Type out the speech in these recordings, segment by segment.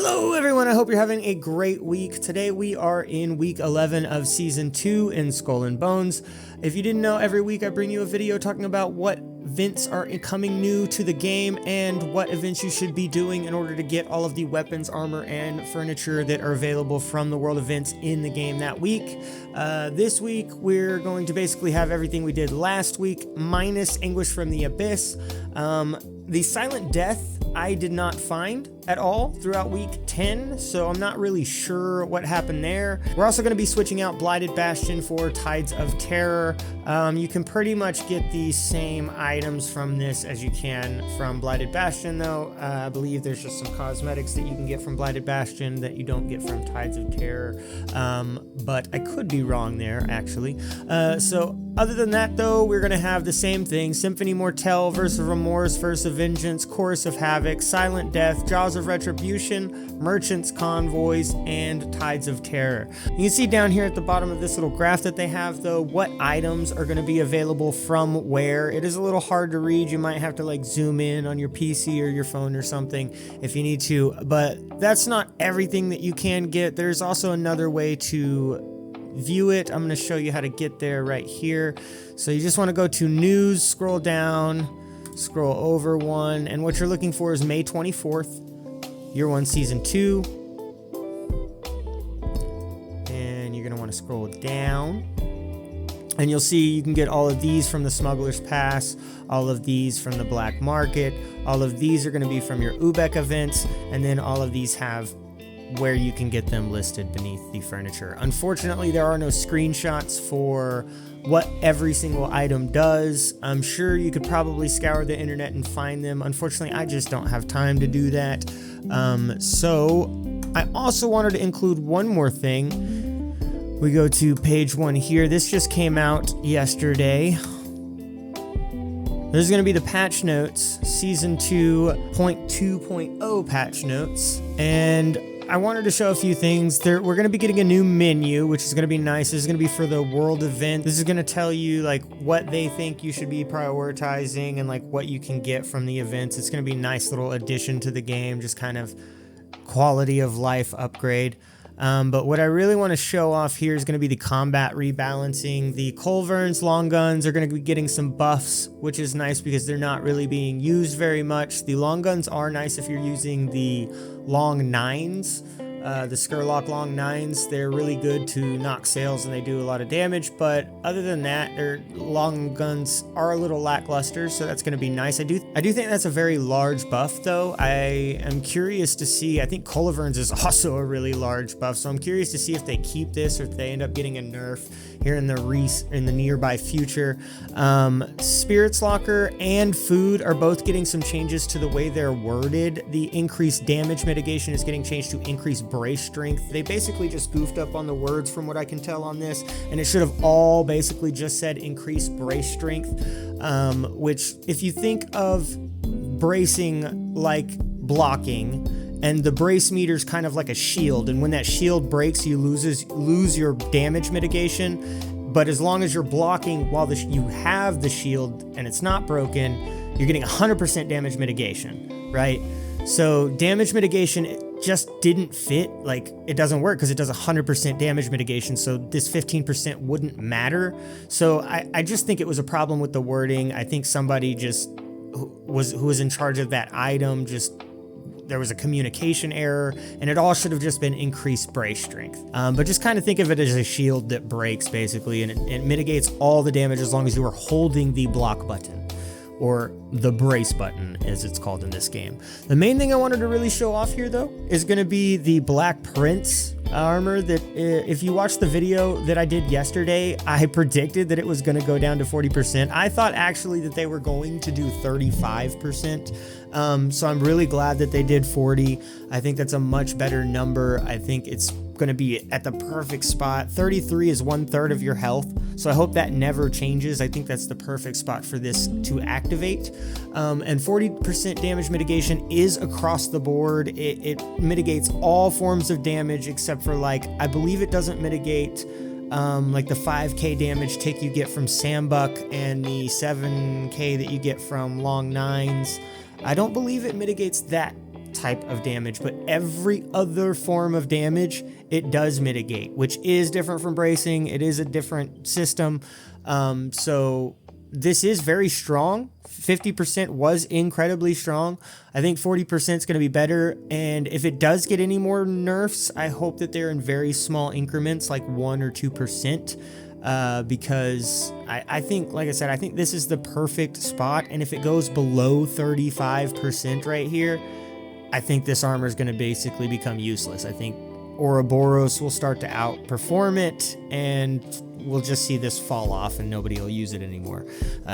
Hello everyone, I hope you're having a great week. Today we are in week 11 of season 2 in Skull and Bones. If you didn't know, every week I bring you a video talking about what events are coming new to the game and what events you should be doing in order to get all of the weapons, armor, and furniture that are available from the world events in the game that week. This week we're going to basically have everything we did last week minus Anguish from the Abyss. The Silent Death I did not find at all throughout week 10, so I'm not really sure what happened there. We're also going to be switching out Blighted Bastion for Tides of Terror. You can pretty much get the same items from this as you can from Blighted Bastion, though. I believe there's just some cosmetics that you can get from Blighted Bastion that you don't get from Tides of Terror, but I could be wrong there, actually. So other than that, though, we're going to have the same thing: Symphony Mortelle, Verse of Remorse, Verse of Vengeance, Chorus of Havoc, Silent Death, Jaws of Retribution, Merchants, Convoys, and Tides of Terror. You can see down here at the bottom of this little graph that they have, though, what items are going to be available from where. It is a little hard to read. You might have to like zoom in on your PC or your phone or something if you need to, but that's not everything that you can get. There's also another way to view it. I'm going to show you how to get there right here. So you just want to go to news, scroll down, scroll over one, and what you're looking for is May 24th, Year 1 Season 2. And you're going to want to scroll down, and you'll see you can get all of these from the Smuggler's Pass, all of these from the Black Market, all of these are going to be from your Ubec events, and then all of these have where you can get them listed beneath the furniture. Unfortunately, there are no screenshots for what every single item does. I'm sure you could probably scour the internet and find them. Unfortunately, I just don't have time to do that. So I also wanted to include one more thing. We go to page 1 here. This just came out yesterday. There's going to be the patch notes, season 2.2.0 patch notes, and I wanted to show a few things. We're going to be getting a new menu, which is going to be nice. This is going to be for the world event. This is going to tell you like what they think you should be prioritizing and like what you can get from the events. It's going to be a nice little addition to the game, just kind of quality of life upgrade. But what I really want to show off here is going to be the combat rebalancing. The Culverns long guns are going to be getting some buffs, which is nice because they're not really being used very much. The long guns are nice if you're using the long nines, the Skurlock long nines. They're really good to knock sails and they do a lot of damage, but other than that, their long guns are a little lackluster, so that's going to be nice. I do think that's a very large buff, though. I am curious to see. I think Culverns is also a really large buff, so I'm curious to see if they keep this or if they end up getting a nerf here in the nearby future. Spirits Locker and Food are both getting some changes to the way they're worded. The increased damage mitigation is getting changed to increased brace strength. They basically just goofed up on the words from what I can tell on this, and it should have all basically just said increased brace strength, which if you think of bracing like blocking, and the brace meter is kind of like a shield, and when that shield breaks, you lose your damage mitigation. But as long as you're blocking while you have the shield and it's not broken, you're getting 100% damage mitigation, right? So damage mitigation just didn't fit. Like, it doesn't work because it does 100% damage mitigation, so this 15% wouldn't matter. So I just think it was a problem with the wording. I think somebody who was in charge of that item, there was a communication error, and it all should have just been increased brace strength. But just kind of think of it as a shield that breaks, basically, and it mitigates all the damage as long as you are holding the block button, or the brace button as it's called in this game. The main thing I wanted to really show off here, though, is going to be the Black Prince armor that if you watch the video that I did yesterday, I predicted that it was going to go down to 40%. I thought actually that they were going to do 35%. So I'm really glad that they did 40. I think that's a much better number. I think it's going to be at the perfect spot. 33 is 1/3 of your health, so I hope that never changes. I think that's the perfect spot for this to activate. And 40% damage mitigation is across the board. It mitigates all forms of damage except for, like, I believe it doesn't mitigate like the 5k damage tick you get from Sambuck and the 7k that you get from long nines. I don't believe it mitigates that type of damage, but every other form of damage it does mitigate, which is different from bracing. It is a different system. So this is very strong. 50% was incredibly strong. I think 40% is going to be better. And if it does get any more nerfs, I hope that they're in very small increments, like 1 or 2%. Because I think, like I said, I think this is the perfect spot. And if it goes below 35% right here, I think this armor is going to basically become useless. I think Ouroboros will start to outperform it, and we'll just see this fall off and nobody will use it anymore.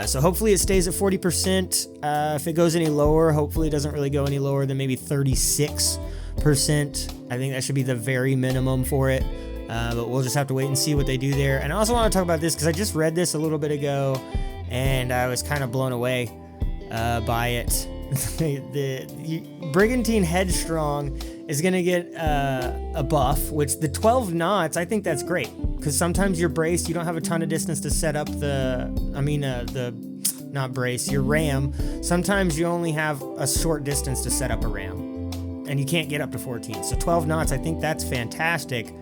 So hopefully it stays at 40%. If it goes any lower, hopefully it doesn't really go any lower than maybe 36%. I think that should be the very minimum for it. But we'll just have to wait and see what they do there. And I also want to talk about this because I just read this a little bit ago and I was kind of blown away by it. The Brigantine Headstrong is going to get a buff, which the 12 knots, I think that's great. Because sometimes you're braced, you don't have a ton of distance to set up not brace, your ram. Sometimes you only have a short distance to set up a ram. And you can't get up to 14. So 12 knots, I think that's fantastic.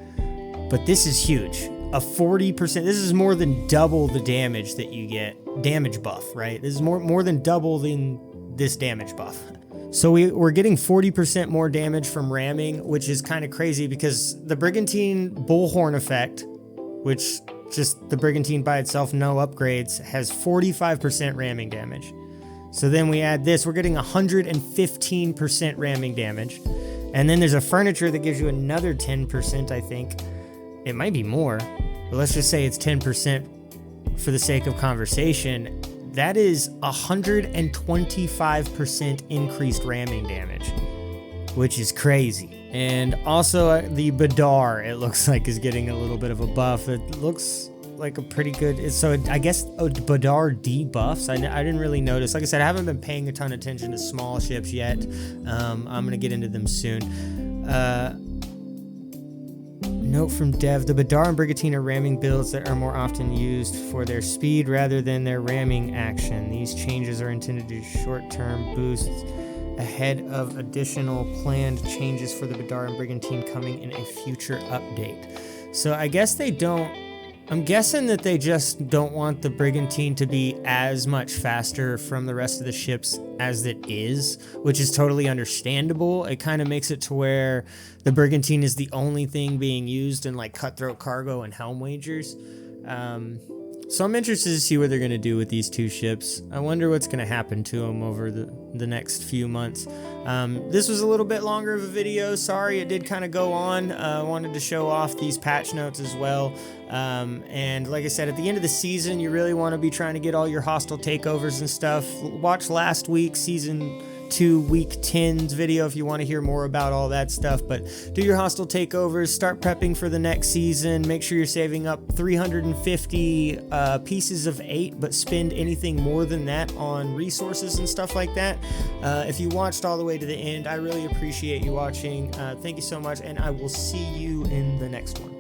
But this is huge. A 40%, this is more than double the damage that you get. Damage buff, right? This is more than double than this damage buff. So we're getting 40% more damage from ramming, which is kind of crazy because the Brigantine Bullhorn effect, which just the Brigantine by itself, no upgrades, has 45% ramming damage. So then we add this, we're getting 115% ramming damage. And then there's a furniture that gives you another 10%, I think. It might be more, but let's just say it's 10% for the sake of conversation. That is 125% increased ramming damage, which is crazy. And also the Badar, it looks like, is getting a little bit of a buff. It looks like a pretty good, so I guess Badar debuffs. I didn't really notice. Like I said, I haven't been paying a ton of attention to small ships yet. I'm going to get into them soon. Note from Dev, the Badar and Brigantine are ramming builds that are more often used for their speed rather than their ramming action. These changes are intended to short-term boosts ahead of additional planned changes for the Badar and Brigantine coming in a future update. So I guess they don't, I'm guessing that they just don't want the Brigantine to be as much faster from the rest of the ships as it is, which is totally understandable. It kind of makes it to where the Brigantine is the only thing being used in like cutthroat cargo and helm wagers. So I'm interested to see what they're going to do with these two ships. I wonder what's going to happen to them over the next few months. This was a little bit longer of a video. Sorry, it did kind of go on. I wanted to show off these patch notes as well. And like I said, at the end of the season, you really want to be trying to get all your hostile takeovers and stuff. Watch last week's Season 2 Week 10's video if you want to hear more about all that stuff. But do your hostile takeovers, start prepping for the next season. Make sure you're saving up 350 pieces of 8, but spend anything more than that on resources and stuff like that. If you watched all the way to the end, I really appreciate you watching. Thank you so much, and I will see you in the next one.